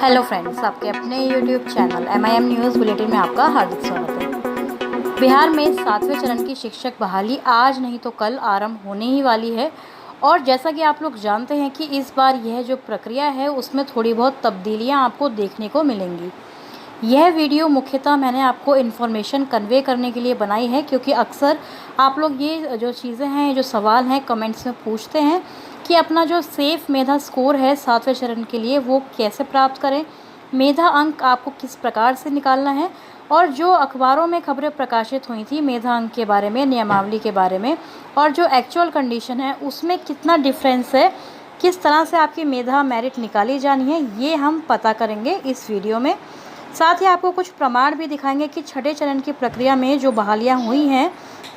Hello friends, आपके अपने YouTube channel MIM news bulletin में आपका हार्दिक स्वागत है। बिहार में 7वें चरण की शिक्षक बहाली आज नहीं तो कल आरंभ होने ही वाली है और जैसा कि आप लोग जानते हैं कि इस बार यह जो प्रक्रिया है उसमें थोड़ी बहुत तब्दीलियां आपको देखने को मिलेंगी। यह वीडियो मुख्यतः मैंने आपको इन्फॉर्मेशन कन्वे करने के लिए बनाई है, क्योंकि अक्सर आप लोग ये जो चीज़ें हैं, जो सवाल हैं, कमेंट्स में पूछते हैं कि अपना जो सेफ मेधा स्कोर है 7वें चरण के लिए वो कैसे प्राप्त करें, मेधा अंक आपको किस प्रकार से निकालना है, और जो अखबारों में खबरें प्रकाशित हुई थी मेधा अंक के बारे में, नियमावली के बारे में, और जो एक्चुअल कंडीशन है उसमें कितना डिफरेंस है, किस तरह से आपकी मेधा मेरिट निकाली जानी है, ये हम पता करेंगे इस वीडियो में। साथ ही आपको कुछ प्रमाण भी दिखाएंगे कि छठे चरण की प्रक्रिया में जो बहालियां हुई हैं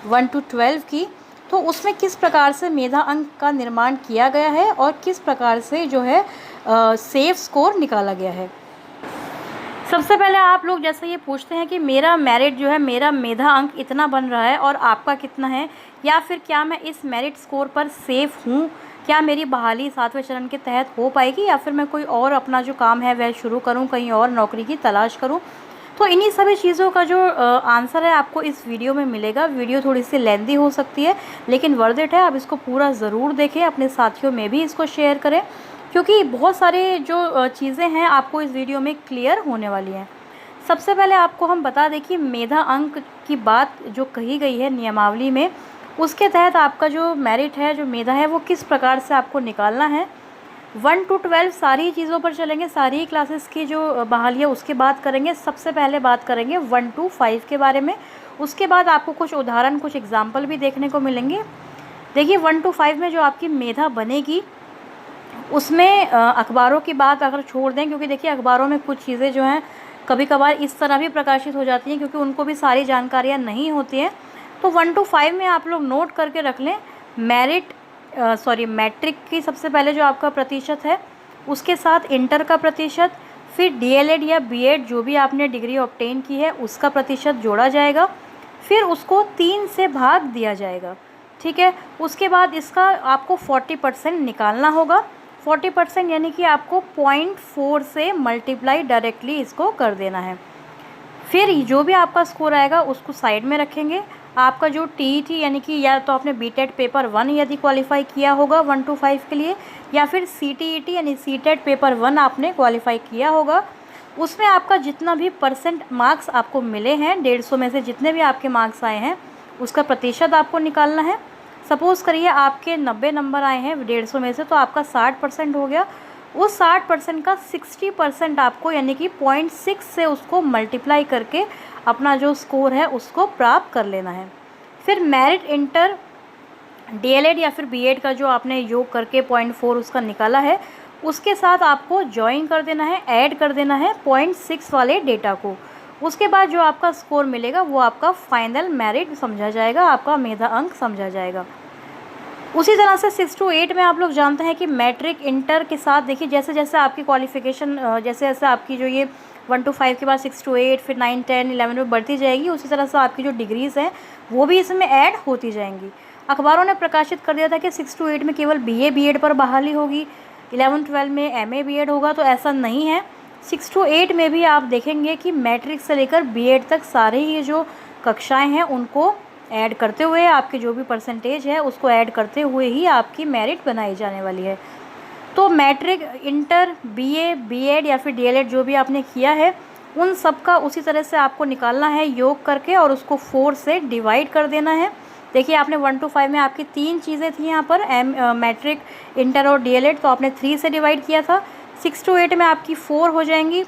1 to 12 की, तो उसमें किस प्रकार से मेधा अंक का निर्माण किया गया है और किस प्रकार से जो है सेफ स्कोर निकाला गया है। सबसे पहले आप लोग जैसे ये पूछते हैं कि मेरा मेरिट जो है, मेरा मेधा अंक इतना बन रहा है और आपका कितना है, या फिर क्या मैं इस मेरिट स्कोर पर सेफ हूँ, क्या मेरी बहाली 7वें चरण के तहत हो पाएगी, या फिर मैं कोई और अपना जो काम है वह शुरू करूँ, कहीं और नौकरी की तलाश करूँ। तो इन्हीं सभी चीज़ों का जो आंसर है आपको इस वीडियो में मिलेगा। वीडियो थोड़ी सी लेंदी हो सकती है लेकिन वर्थ इट है। आप इसको पूरा ज़रूर देखें, अपने साथियों में भी इसको शेयर करें, क्योंकि बहुत सारे जो चीज़ें हैं आपको इस वीडियो में क्लियर होने वाली हैं। सबसे पहले आपको हम बता दें कि मेधा अंक की बात जो कही गई है नियमावली में, उसके तहत आपका जो मेरिट है, जो मेधा है, वो किस प्रकार से आपको निकालना है। 1 to 12 सारी चीज़ों पर चलेंगे, सारी क्लासेस की जो बहाली है उसकी बात करेंगे। सबसे पहले बात करेंगे 1 to 5 के बारे में, उसके बाद आपको कुछ उदाहरण, कुछ एग्जाम्पल भी देखने को मिलेंगे। देखिए 1 to 5 में जो आपकी मेधा बनेगी उसमें अखबारों की बात अगर छोड़ दें, क्योंकि देखिए अखबारों में कुछ चीज़ें जो हैं कभी कभार इस तरह भी प्रकाशित हो जाती हैं क्योंकि उनको भी सारी जानकारियाँ नहीं होती हैं। तो 1 to 5 में आप लोग नोट करके रख लें मैट्रिक की सबसे पहले जो आपका प्रतिशत है, उसके साथ इंटर का प्रतिशत, फिर DLED या BEd जो भी आपने डिग्री ऑब्टेन की है उसका प्रतिशत जोड़ा जाएगा, फिर उसको 3 से भाग दिया जाएगा। ठीक है, उसके बाद इसका आपको 40% निकालना होगा। 40% यानी कि आपको 0.4 से मल्टीप्लाई डायरेक्टली इसको कर देना है। फिर जो भी आपका स्कोर आएगा उसको साइड में रखेंगे। आपका जो TET यानी कि या तो आपने BTET पेपर 1 यदि क्वालिफाई किया होगा 1 to 5 के लिए, या फिर CTET यानी CTET पेपर 1 आपने क्वालिफाई किया होगा, उसमें आपका जितना भी परसेंट मार्क्स आपको मिले हैं, 150 में से जितने भी आपके मार्क्स आए हैं उसका प्रतिशत आपको निकालना है। सपोज़ करिए आपके 90 नंबर आए हैं 150 में से, तो आपका 60% हो गया। उस 60% का 60% आपको यानी कि 0.6 से उसको मल्टीप्लाई करके अपना जो स्कोर है उसको प्राप्त कर लेना है। फिर मेरिट इंटर DLED या फिर BEd का जो आपने योग करके 0.4 उसका निकाला है, उसके साथ आपको ज्वाइन कर देना है, ऐड कर देना है 0.6 वाले डेटा को। उसके बाद जो आपका स्कोर मिलेगा वो आपका फाइनल मेरिट समझा जाएगा, आपका मेधा अंक समझा जाएगा। उसी तरह से 6 to 8 में आप लोग जानते हैं कि मैट्रिक इंटर के साथ देखिए जैसे जैसे आपकी क्वालिफ़िकेशन, जैसे जैसे आपकी जो ये 1 to 5 के बाद 6 to 8, फिर 9, 10, 11 में बढ़ती जाएगी, उसी तरह से आपकी जो डिग्रीज़ हैं वो भी इसमें ऐड होती जाएंगी। अखबारों ने प्रकाशित कर दिया था कि 6 to 8 में केवल BA BEd पर बहाली होगी, 11 12 में MA BEd होगा, तो ऐसा नहीं है। 6 to 8 में भी आप देखेंगे कि मैट्रिक से लेकर BEd तक सारे ही जो कक्षाएँ हैं उनको ऐड करते हुए, आपके जो भी परसेंटेज है उसको ऐड करते हुए ही आपकी मेरिट बनाई जाने वाली है। तो मैट्रिक, इंटर, BA BEd या फिर DLED जो भी आपने किया है उन सब का उसी तरह से आपको निकालना है योग करके, और उसको 4 से डिवाइड कर देना है। देखिए आपने 1 to 5 में आपकी 3 चीज़ें थी यहाँ पर, मैट्रिक, इंटर और DLED, तो आपने 3 से डिवाइड किया था। 6 to 8 में आपकी 4 हो जाएंगी,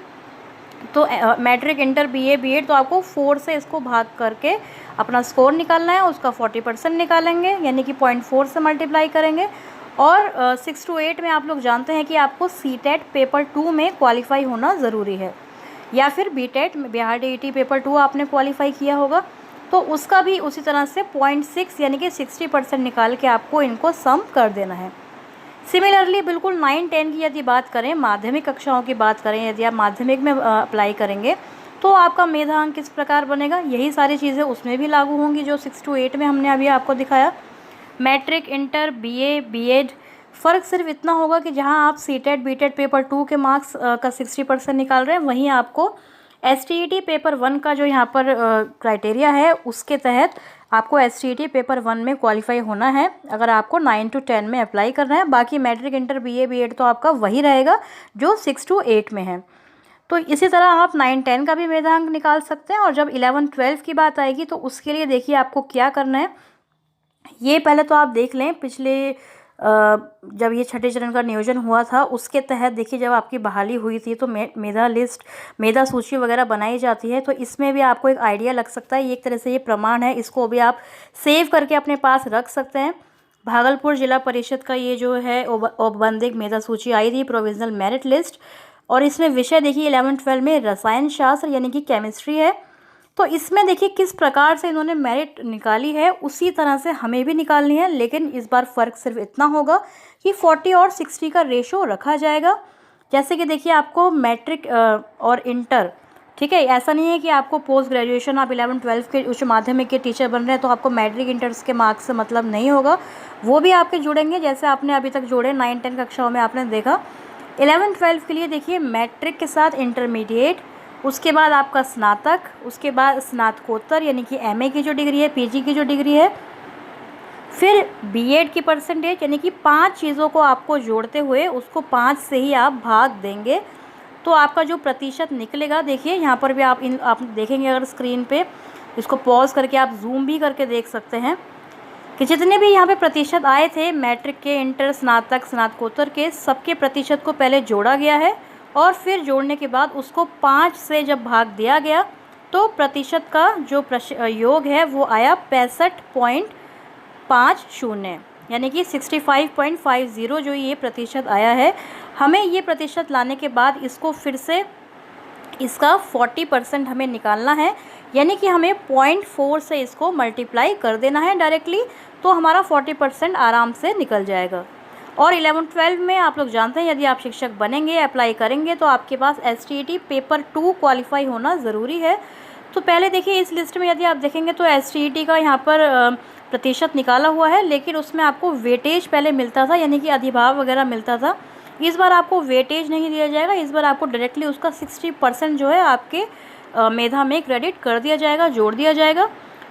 तो मैट्रिक, इंटर, BA BEd, तो आपको 4 से इसको भाग करके अपना स्कोर निकालना है, उसका 40% निकालेंगे यानी कि 0.4 से मल्टीप्लाई करेंगे। और 6 to 8 में आप लोग जानते हैं कि आपको CTET पेपर 2 में क्वालिफाई होना ज़रूरी है, या फिर BTET बिहार DET पेपर 2 आपने क्वालिफाई किया होगा, तो उसका भी उसी तरह से 0.6 यानी कि 60% निकाल के आपको इनको सम कर देना है। सिमिलरली बिल्कुल 9, 10 की यदि बात करें, माध्यमिक कक्षाओं की बात करें, यदि आप माध्यमिक में अप्लाई करेंगे तो आपका मेधा अंक किस प्रकार बनेगा, यही सारी चीज़ें उसमें भी लागू होंगी जो 6 to 8 में हमने अभी आपको दिखाया। मैट्रिक, इंटर, BA BEd फ़र्क सिर्फ इतना होगा कि जहां आप सीटेट बीटेट पेपर 2 के मार्क्स का 60% निकाल रहे हैं, वहीं आपको एसटीईटी पेपर 1 का जो यहाँ पर क्राइटेरिया है उसके तहत आपको एसटीईटी पेपर 1 में क्वालिफाई होना है अगर आपको 9 to 10 में अप्लाई करना है। बाकी मैट्रिक, इंटर, बीए, बीएड तो आपका वही रहेगा जो 6 to 8 में है। तो इसी तरह आप 9-10 का भी मेधांक निकाल सकते हैं। और जब 11-12 की बात आएगी तो उसके लिए देखिए आपको क्या करना है, ये पहले तो आप देख लें पिछले जब ये छठे चरण का नियोजन हुआ था उसके तहत देखिए जब आपकी बहाली हुई थी तो मेधा लिस्ट, मेधा सूची वगैरह बनाई जाती है, तो इसमें भी आपको एक आइडिया लग सकता है। ये एक तरह से ये प्रमाण है, इसको भी आप सेव करके अपने पास रख सकते हैं। भागलपुर जिला परिषद का ये जो है औपबंधिक मेधा सूची आई थी, प्रोविजनल मेरिट लिस्ट, और इसमें विषय देखिए 11-12 में रसायन शास्त्र यानी कि केमिस्ट्री है। तो इसमें देखिए किस प्रकार से इन्होंने मेरिट निकाली है उसी तरह से हमें भी निकालनी है, लेकिन इस बार फ़र्क सिर्फ इतना होगा कि 40 और 60 का रेशो रखा जाएगा। जैसे कि देखिए आपको मैट्रिक और इंटर, ठीक है, ऐसा नहीं है कि आपको पोस्ट ग्रेजुएशन आप 11-12 के उच्च माध्यमिक के टीचर बन रहे हैं तो आपको मैट्रिक इंटर्स के मार्क्स से मतलब नहीं होगा, वो भी आपके जुड़ेंगे जैसे आपने अभी तक जोड़े 9-10 कक्षाओं में आपने देखा। 11-12 के लिए देखिए मैट्रिक के साथ इंटरमीडिएट, उसके बाद आपका स्नातक, उसके बाद स्नातकोत्तर यानी कि एमए की जो डिग्री है, पीजी की जो डिग्री है, फिर बीएड की परसेंटेज, यानी कि 5 चीज़ों को आपको जोड़ते हुए उसको 5 से ही आप भाग देंगे तो आपका जो प्रतिशत निकलेगा, देखिए यहाँ पर भी आप देखेंगे अगर स्क्रीन पे, इसको पॉज करके आप जूम भी करके देख सकते हैं कि जितने भी यहाँ पे प्रतिशत आए थे मैट्रिक के, इंटर, स्नातक, स्नातकोत्तर के, सबके प्रतिशत को पहले जोड़ा गया है और फिर जोड़ने के बाद उसको 5 से जब भाग दिया गया तो प्रतिशत का जो योग है वो आया 65.50, यानी कि 65.50 जो ये प्रतिशत आया है। हमें ये प्रतिशत लाने के बाद इसको फिर से इसका 40% हमें निकालना है, यानी कि हमें 0.4 से इसको मल्टीप्लाई कर देना है डायरेक्टली, तो हमारा 40% आराम से निकल जाएगा। और 11-12 में आप लोग जानते हैं यदि आप शिक्षक बनेंगे, अप्लाई करेंगे तो आपके पास एसटीईटी पेपर 2 क्वालिफाई होना ज़रूरी है। तो पहले देखिए इस लिस्ट में यदि आप देखेंगे तो एसटीईटी का यहाँ पर प्रतिशत निकाला हुआ है, लेकिन उसमें आपको वेटेज पहले मिलता था, यानी कि अधिभाव वगैरह मिलता था। इस बार आपको वेटेज नहीं दिया जाएगा, इस बार आपको डायरेक्टली उसका 60% जो है आपके मेधा में क्रेडिट कर दिया जाएगा, जोड़ दिया जाएगा।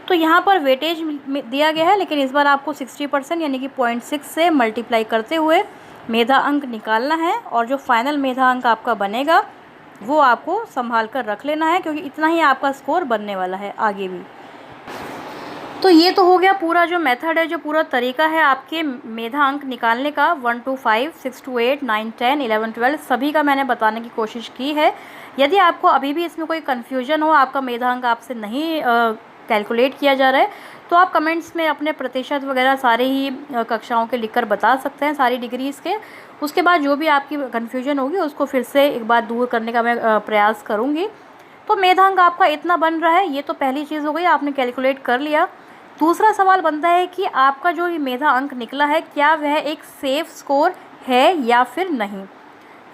तो यहाँ पर वेटेज दिया गया है, लेकिन इस बार आपको 60% यानी कि 0.6 से मल्टीप्लाई करते हुए मेधा अंक निकालना है, और जो फाइनल मेधा अंक आपका बनेगा वो आपको संभाल कर रख लेना है, क्योंकि इतना ही आपका स्कोर बनने वाला है आगे भी। तो ये तो हो गया पूरा जो मेथड है, जो पूरा तरीका है आपके मेधा अंक निकालने का। 1 to 5, 6 to 8, 9, 10, 11, 12 सभी का मैंने बताने की कोशिश की है। यदि आपको अभी भी इसमें कोई कन्फ्यूजन हो, आपका मेधा अंक आपसे नहीं कैलकुलेट किया जा रहा है, तो आप कमेंट्स में अपने प्रतिशत वगैरह सारे ही कक्षाओं के लिखकर बता सकते हैं, सारी डिग्रीज़ के। उसके बाद जो भी आपकी कन्फ्यूजन होगी उसको फिर से एक बार दूर करने का मैं प्रयास करूँगी। तो मेधा अंक आपका इतना बन रहा है, ये तो पहली चीज़ हो गई, आपने कैलकुलेट कर लिया। दूसरा सवाल बनता है कि आपका जो ये मेधा अंक निकला है क्या वह एक सेफ़ स्कोर है या फिर नहीं।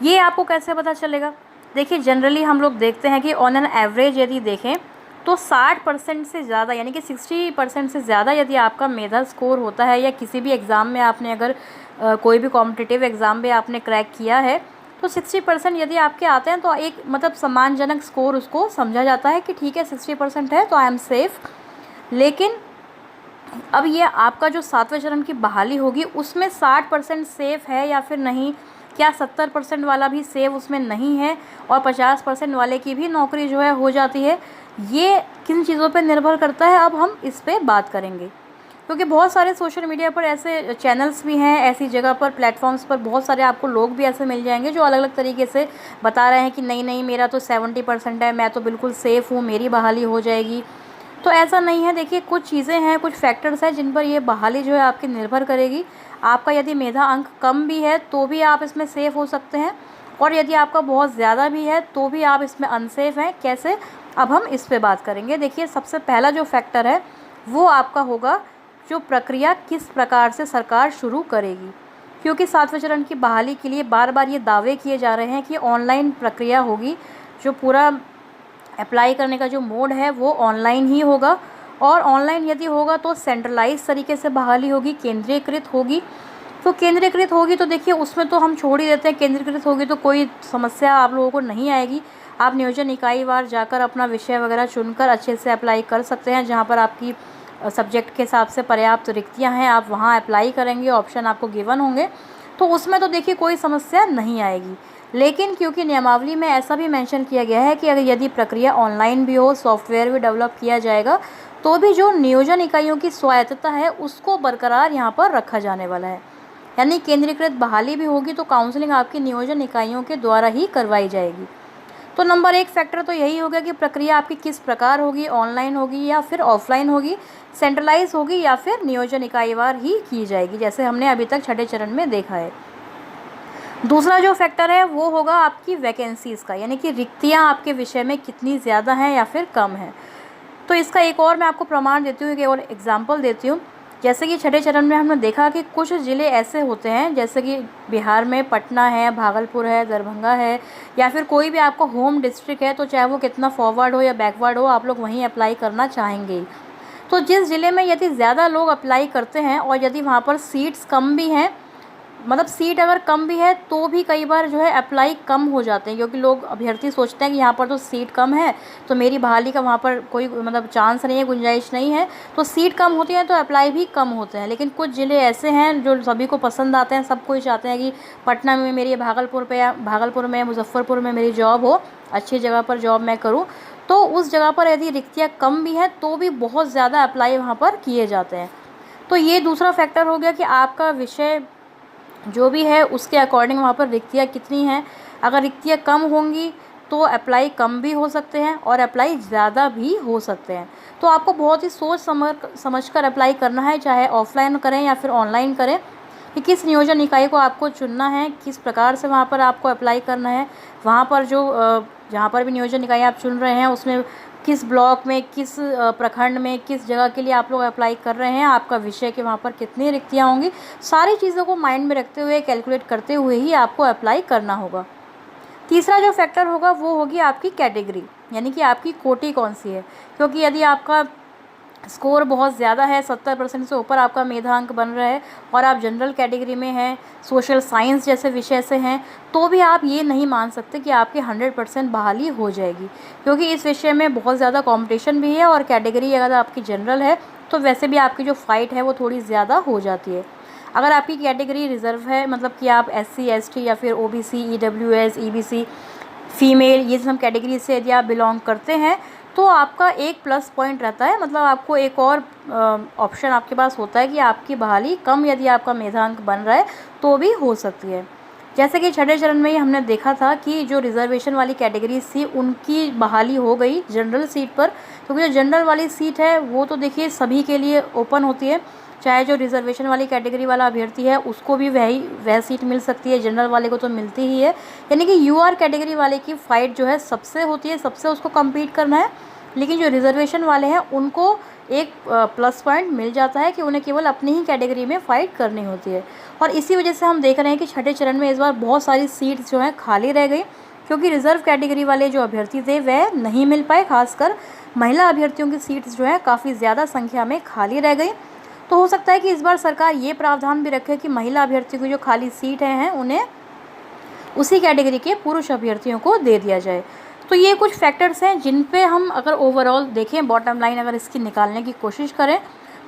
ये आपको कैसे पता चलेगा? देखिए जनरली हम लोग देखते हैं कि ऑन एन एवरेज यदि देखें तो 60% से ज़्यादा, यानी कि 60% से ज़्यादा यदि आपका मेधा स्कोर होता है, या किसी भी एग्ज़ाम में आपने अगर कोई भी कॉम्पिटिटिव एग्ज़ाम में आपने क्रैक किया है, तो 60% यदि आपके आते हैं तो एक मतलब सम्मानजनक स्कोर उसको समझा जाता है कि ठीक है 60% है तो आई एम सेफ़। लेकिन अब ये आपका जो 7वें चरण की बहाली होगी उसमें 60% सेफ़ है या फिर नहीं, क्या 70% वाला भी सेव उसमें नहीं है और 50% वाले की भी नौकरी जो है हो जाती है, ये किन चीज़ों पे निर्भर करता है, अब हम इस पे बात करेंगे। क्योंकि बहुत सारे सोशल मीडिया पर ऐसे चैनल्स भी हैं, ऐसी जगह पर प्लेटफॉर्म्स पर बहुत सारे आपको लोग भी ऐसे मिल जाएंगे जो अलग अलग तरीके से बता रहे हैं कि नहीं नहीं मेरा तो 70% है, मैं तो बिल्कुल सेफ़ हूँ, मेरी बहाली हो जाएगी। तो ऐसा नहीं है। देखिए कुछ चीज़ें हैं, कुछ फैक्टर्स हैं जिन पर ये बहाली जो है आपकी निर्भर करेगी। आपका यदि मेधा अंक कम भी है तो भी आप इसमें सेफ़ हो सकते हैं, और यदि आपका बहुत ज़्यादा भी है तो भी आप इसमें अनसेफ़ हैं। कैसे, अब हम इस पे बात करेंगे। देखिए सबसे पहला जो फैक्टर है वो आपका होगा जो प्रक्रिया किस प्रकार से सरकार शुरू करेगी, क्योंकि 7वें चरण की बहाली के लिए बार बार ये दावे किए जा रहे हैं कि ऑनलाइन प्रक्रिया होगी, जो पूरा अप्लाई करने का जो मोड है वो ऑनलाइन ही होगा, और ऑनलाइन यदि होगा तो सेंट्रलाइज तरीके से बहाली होगी, केंद्रीयकृत होगी। तो केंद्रीकृत होगी तो देखिए उसमें तो हम छोड़ ही देते हैं, केंद्रीकृत होगी तो कोई समस्या आप लोगों को नहीं आएगी। आप नियोजन इकाई वार जाकर अपना विषय वगैरह चुनकर अच्छे से अप्लाई कर सकते हैं। जहाँ पर आपकी सब्जेक्ट के हिसाब से पर्याप्त रिक्तियाँ हैं आप वहाँ अप्लाई करेंगे, ऑप्शन आपको गिवन होंगे, तो उसमें तो देखिए कोई समस्या नहीं आएगी। लेकिन क्योंकि नियमावली में ऐसा भी मेंशन किया गया है कि अगर यदि प्रक्रिया ऑनलाइन भी हो, सॉफ्टवेयर भी डेवलप किया जाएगा, तो भी जो नियोजन इकाइयों की स्वायत्तता है उसको बरकरार यहाँ पर रखा जाने वाला है। यानी केंद्रीकृत बहाली भी होगी तो काउंसलिंग आपकी नियोजन इकाइयों के द्वारा ही करवाई जाएगी। तो नंबर 1 फैक्टर तो यही होगा कि प्रक्रिया आपकी किस प्रकार होगी, ऑनलाइन होगी या फिर ऑफलाइन होगी, सेंट्रलाइज होगी या फिर नियोजन इकाईवार ही की जाएगी, जैसे हमने अभी तक छठे चरण में देखा है। दूसरा जो फैक्टर है वो होगा आपकी वैकेंसीज़ का, यानी कि रिक्तियाँ आपके विषय में कितनी ज़्यादा हैं या फिर कम हैं। तो इसका एक और मैं आपको प्रमाण देती हूँ, एक और एग्जाम्पल देती हूँ। जैसे कि छठे चरण में हमने देखा कि कुछ ज़िले ऐसे होते हैं, जैसे कि बिहार में पटना है, भागलपुर है, दरभंगा है, या फिर कोई भी आपका होम डिस्ट्रिक्ट है, तो चाहे वो कितना फॉरवर्ड हो या बैकवर्ड हो, आप लोग वहीं अप्लाई करना चाहेंगे। तो जिस ज़िले में यदि ज़्यादा लोग अप्लाई करते हैं और यदि वहाँ पर सीट्स कम भी हैं, मतलब सीट अगर कम भी है तो भी कई बार जो है अप्लाई कम हो जाते हैं, क्योंकि लोग अभ्यर्थी सोचते हैं कि यहाँ पर तो सीट कम है तो मेरी बहाली का वहाँ पर कोई मतलब चांस नहीं है, गुंजाइश नहीं है, तो सीट कम होती है तो अप्लाई भी कम होते हैं। लेकिन कुछ ज़िले ऐसे हैं जो सभी को पसंद आते हैं, सब कोई चाहते हैं कि पटना में मेरी, भागलपुर में, मुजफ्फरपुर में मेरी जॉब हो, अच्छी जगह पर जॉब मैं करूँ। तो उस जगह पर यदि रिक्तियाँ कम भी हैं तो भी बहुत ज़्यादा अप्लाई वहाँ पर किए जाते हैं। तो ये दूसरा फैक्टर हो गया कि आपका विषय जो भी है उसके अकॉर्डिंग वहाँ पर रिक्तियाँ कितनी हैं। अगर रिक्तियाँ कम होंगी तो अप्लाई कम भी हो सकते हैं और अप्लाई ज़्यादा भी हो सकते हैं। तो आपको बहुत ही सोच समझ कर अप्लाई करना है, चाहे ऑफलाइन करें या फिर ऑनलाइन करें, कि किस नियोजन इकाई को आपको चुनना है, किस प्रकार से वहाँ पर आपको अप्लाई करना है। वहाँ पर जो जहाँ पर भी नियोजन इकाई आप चुन रहे हैं उसमें किस ब्लॉक में, किस प्रखंड में, किस जगह के लिए आप लोग अप्लाई कर रहे हैं, आपका विषय के वहाँ पर कितनी रिक्तियाँ होंगी, सारी चीज़ों को माइंड में रखते हुए, कैलकुलेट करते हुए ही आपको अप्लाई करना होगा। तीसरा जो फैक्टर होगा वो होगी आपकी कैटेगरी, यानी कि आपकी कोटि कौन सी है। क्योंकि यदि आपका स्कोर बहुत ज़्यादा है, 70% से ऊपर आपका मेधांक बन रहा है और आप जनरल कैटेगरी में हैं, सोशल साइंस जैसे विषय से हैं, तो भी आप ये नहीं मान सकते कि आपकी 100% बहाली हो जाएगी, क्योंकि इस विषय में बहुत ज़्यादा कंपटीशन भी है। और कैटेगरी अगर आपकी जनरल है तो वैसे भी आपकी जो फ़ाइट है वो थोड़ी ज़्यादा हो जाती है। अगर आपकी कैटेगरी रिज़र्व है, मतलब कि आप SC ST या फिर OBC EWS EBC फीमेल, ये सब कैटेगरी से यदि आप बिलोंग करते हैं तो आपका एक प्लस पॉइंट रहता है, मतलब आपको एक और ऑप्शन आपके पास होता है कि आपकी बहाली कम यदि आपका मेधांक बन रहा है तो भी हो सकती है। जैसे कि छठे चरण में ही हमने देखा था कि जो रिजर्वेशन वाली कैटेगरी थी उनकी बहाली हो गई जनरल सीट पर, क्योंकि जो जनरल वाली सीट है वो तो देखिए सभी के लिए ओपन होती है, चाहे जो रिजर्वेशन वाली कैटेगरी वाला अभ्यर्थी है उसको भी वह सीट मिल सकती है, जनरल वाले को तो मिलती ही है। यानी कि UR कैटेगरी वाले की फ़ाइट जो है सबसे होती है, सबसे उसको कम्पीट करना है। लेकिन जो रिजर्वेशन वाले हैं उनको एक प्लस पॉइंट मिल जाता है कि उन्हें केवल अपनी ही कैटेगरी में फ़ाइट करनी होती है। और इसी वजह से हम देख रहे हैं कि छठे चरण में इस बार बहुत सारी सीट्स जो हैं खाली रह गई, क्योंकि रिज़र्व कैटेगरी वाले जो अभ्यर्थी थे वह नहीं मिल पाए। खासकर महिला अभ्यर्थियों की सीट्स जो हैं काफ़ी ज़्यादा संख्या में खाली रह गई। तो हो सकता है कि इस बार सरकार ये प्रावधान भी रखे कि महिला अभ्यर्थियों की जो खाली सीट हैं उन्हें उसी कैटेगरी के पुरुष अभ्यर्थियों को दे दिया जाए। तो ये कुछ फैक्टर्स हैं जिन पे हम अगर ओवरऑल देखें, बॉटम लाइन अगर इसकी निकालने की कोशिश करें,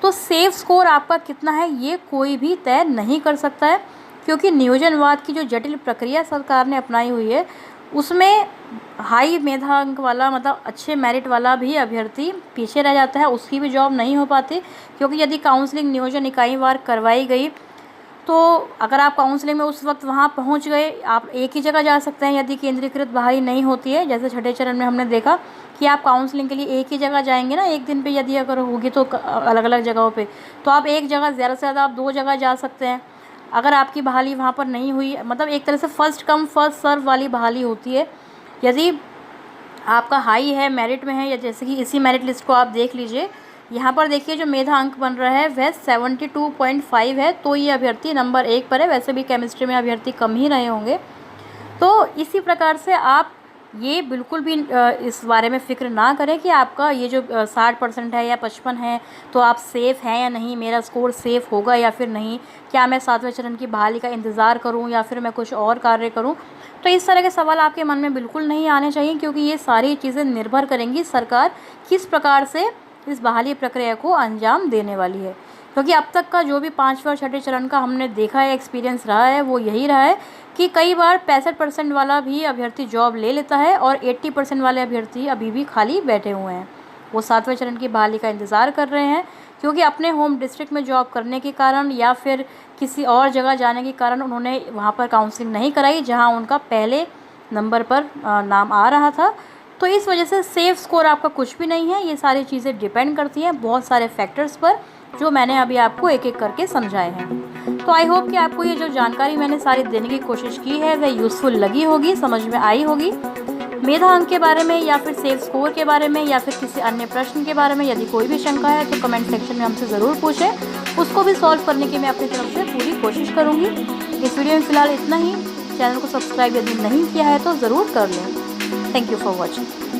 तो सेफ स्कोर आपका कितना है ये कोई भी तय नहीं कर सकता है, क्योंकि नियोजनवाद की जो जटिल प्रक्रिया सरकार ने अपनाई हुई है उसमें हाई मेधांक वाला, मतलब अच्छे मेरिट वाला भी अभ्यर्थी पीछे रह जाता है, उसकी भी जॉब नहीं हो पाती। क्योंकि यदि काउंसलिंग नियोजन इकाई वार करवाई गई तो अगर आप काउंसलिंग में उस वक्त वहाँ पहुँच गए, आप एक ही जगह जा सकते हैं यदि केंद्रीकृत बहाली नहीं होती है। जैसे छठे चरण में हमने देखा कि आप काउंसलिंग के लिए एक ही जगह जाएंगे ना, एक दिन पे यदि अगर होगी तो अलग अलग जगहों पे, तो आप एक जगह, ज़्यादा से ज़्यादा आप 2 जगह जा सकते हैं। अगर आपकी बहाली वहाँ पर नहीं हुई, मतलब एक तरह से फर्स्ट कम फर्स्ट सर्व वाली बहाली होती है। यदि आपका हाई है, मेरिट में है, या जैसे कि इसी मेरिट लिस्ट को आप देख लीजिए, यहाँ पर देखिए जो मेधा अंक बन रहा है वह 72.5 है, तो ये अभ्यर्थी नंबर 1 पर है। वैसे भी केमिस्ट्री में अभ्यर्थी कम ही रहे होंगे। तो इसी प्रकार से आप ये बिल्कुल भी इस बारे में फ़िक्र ना करें कि आपका ये जो 60% है या 55 है तो आप सेफ़ हैं या नहीं, मेरा स्कोर सेफ़ होगा या फिर नहीं, क्या मैं 7वें चरण की बहाली का इंतज़ार करूं या फिर मैं कुछ और कार्य करूं। तो इस तरह के सवाल आपके मन में बिल्कुल नहीं आने चाहिए, क्योंकि ये सारी चीज़ें निर्भर करेंगी सरकार किस प्रकार से इस बहाली प्रक्रिया को अंजाम देने वाली है। क्योंकि अब तक का जो भी 5वें और 6ठे चरण का हमने देखा है, एक्सपीरियंस रहा है, वो यही रहा है कि कई बार 65% वाला भी अभ्यर्थी जॉब ले लेता है और 80% वाले अभ्यर्थी अभी भी खाली बैठे हुए हैं। वो 7वें चरण की बहाली का इंतज़ार कर रहे हैं, क्योंकि अपने होम डिस्ट्रिक्ट में जॉब करने के कारण या फिर किसी और जगह जाने के कारण उन्होंने वहाँ पर काउंसलिंग नहीं कराई जहाँ उनका पहले नंबर पर नाम आ रहा था। तो इस वजह से सेफ़ स्कोर आपका कुछ भी नहीं है। ये सारी चीज़ें डिपेंड करती हैं बहुत सारे फैक्टर्स पर, जो मैंने अभी आपको एक एक करके समझाए हैं। तो आई होप कि आपको ये जो जानकारी मैंने सारी देने की कोशिश की है वह यूज़फुल लगी होगी, समझ में आई होगी। मेधा अंक के बारे में या फिर सेफ स्कोर के बारे में या फिर किसी अन्य प्रश्न के बारे में यदि कोई भी शंका है तो कमेंट सेक्शन में हमसे ज़रूर पूछें, उसको भी सॉल्व करने की मैं अपनी तरफ से पूरी कोशिश करूँगी। इस वीडियो में फ़िलहाल इतना ही। चैनल को सब्सक्राइब यदि नहीं किया है तो ज़रूर कर लें। Thank you for watching.